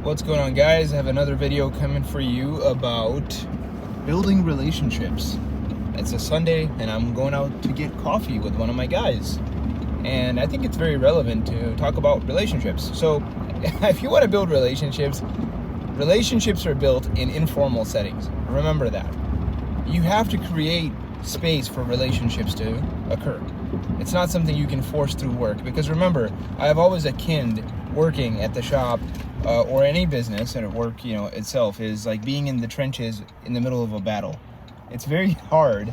What's going on, guys? I have another video coming for you about building relationships. It's a Sunday and I'm going out to get coffee with one of my guys, and I think it's very relevant to talk about relationships. So if you want to build relationships are built in informal settings. Remember that. You have to create space for relationships to occur. It's not something you can force through work, because remember, I've always akined working at the shop or any business and at work, itself is like being in the trenches in the middle of a battle. It's very hard,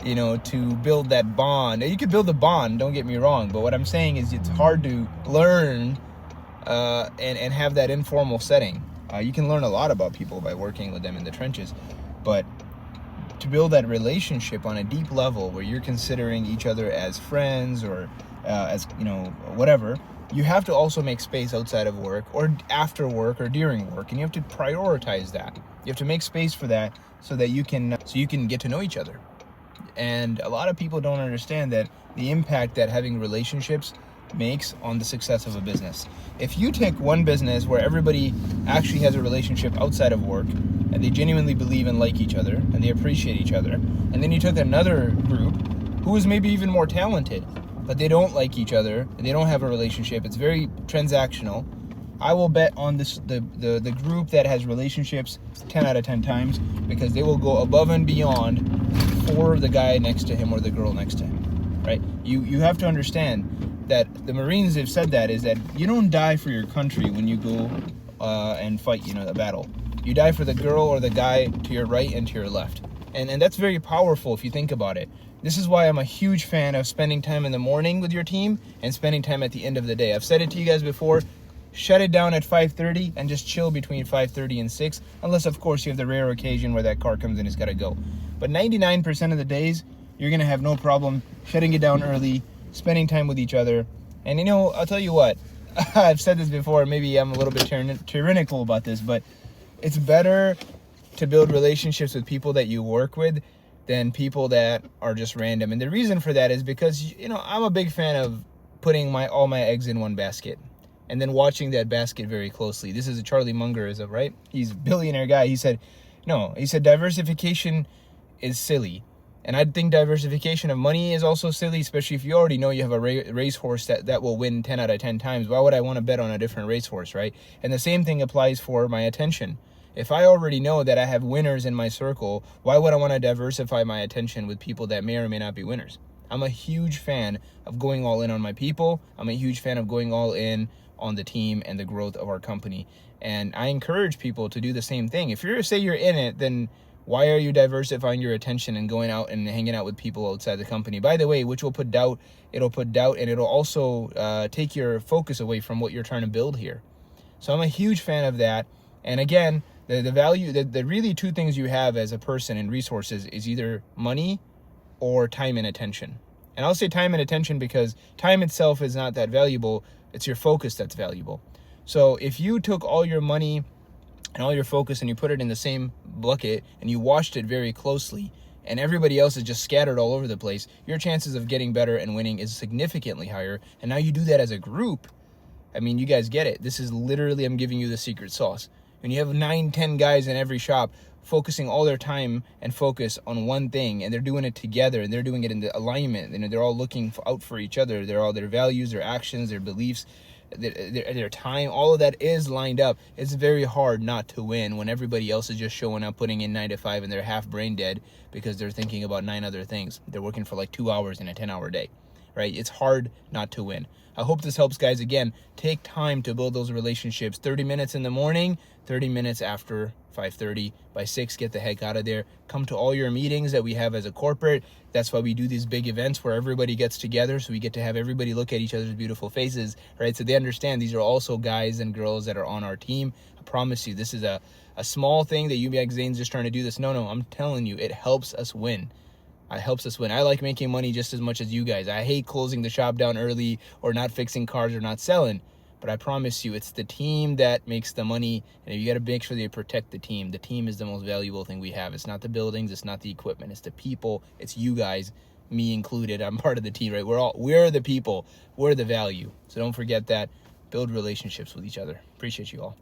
to build that bond. You could build a bond, don't get me wrong, but what I'm saying is it's hard to learn and have that informal setting. You can learn a lot about people by working with them in the trenches, but to build that relationship on a deep level where you're considering each other as friends or as whatever, you have to also make space outside of work or after work or during work, and you have to prioritize that. You have to make space for that so that you can get to know each other. And a lot of people don't understand that the impact that having relationships makes on the success of a business. If you take one business where everybody actually has a relationship outside of work and they genuinely believe and like each other and they appreciate each other, and then you took another group who is maybe even more talented, but they don't like each other and they don't have a relationship, it's very transactional, I will bet on the group that has relationships 10 out of 10 times, because they will go above and beyond for the guy next to him or the girl next to him, right? You have to understand that the Marines have said that is that you don't die for your country when you go and fight, a battle. You die for the girl or the guy to your right and to your left. And that's very powerful if you think about it. This is why I'm a huge fan of spending time in the morning with your team and spending time at the end of the day. I've said it to you guys before, shut it down at 5:30 and just chill between 5:30 and 6, unless of course you have the rare occasion where that car comes in, it's gotta go. But 99% of the days, you're gonna have no problem shutting it down early, spending time with each other. And I'll tell you what, I've said this before, maybe I'm a little bit tyrannical about this, but it's better to build relationships with people that you work with than people that are just random. And the reason for that is because, I'm a big fan of putting all my eggs in one basket and then watching that basket very closely. This is a Charlie Munger, right? He's a billionaire guy. He said diversification is silly. And I think diversification of money is also silly, especially if you already know you have a racehorse that will win 10 out of 10 times. Why would I want to bet on a different racehorse, right? And the same thing applies for my attention. If I already know that I have winners in my circle, why would I want to diversify my attention with people that may or may not be winners? I'm a huge fan of going all in on my people. I'm a huge fan of going all in on the team and the growth of our company. And I encourage people to do the same thing. If say you're in it, then why are you diversifying your attention and going out and hanging out with people outside the company? By the way, which will put doubt, and it'll also take your focus away from what you're trying to build here. So I'm a huge fan of that. And again, the value, the really two things you have as a person in resources is either money or time and attention. And I'll say time and attention because time itself is not that valuable. It's your focus that's valuable. So if you took all your money and all your focus and you put it in the same bucket and you watched it very closely and everybody else is just scattered all over the place, your chances of getting better and winning is significantly higher. And now you do that as a group. I mean, you guys get it. This is literally, I'm giving you the secret sauce. When you have 9-10 guys in every shop focusing all their time and focus on one thing, and they're doing it together and they're doing it in the alignment, and they're all looking out for each other, they're all their values, their actions, their beliefs, their time, all of that is lined up. It's very hard not to win when everybody else is just showing up, putting in 9 to 5, and they're half brain dead because they're thinking about 9 other things. They're working for like 2 hours in a 10-hour day, right? It's hard not to win. I hope this helps, guys. Again, take time to build those relationships. 30 minutes in the morning, 30 minutes after 5:30. By 6, get the heck out of there. Come to all your meetings that we have as a corporate. That's why we do these big events where everybody gets together, so we get to have everybody look at each other's beautiful faces, right? So they understand these are also guys and girls that are on our team. I promise you, this is a small thing that UBX Zane's just trying to do this. No, I'm telling you, it helps us win. It helps us win. I like making money just as much as you guys. I hate closing the shop down early or not fixing cars or not selling. But I promise you, it's the team that makes the money, and you got to make sure that you protect the team. The team is the most valuable thing we have. It's not the buildings, it's not the equipment, it's the people, it's you guys, me included. I'm part of the team, right? We're the people, we're the value. So don't forget that. Build relationships with each other. Appreciate you all.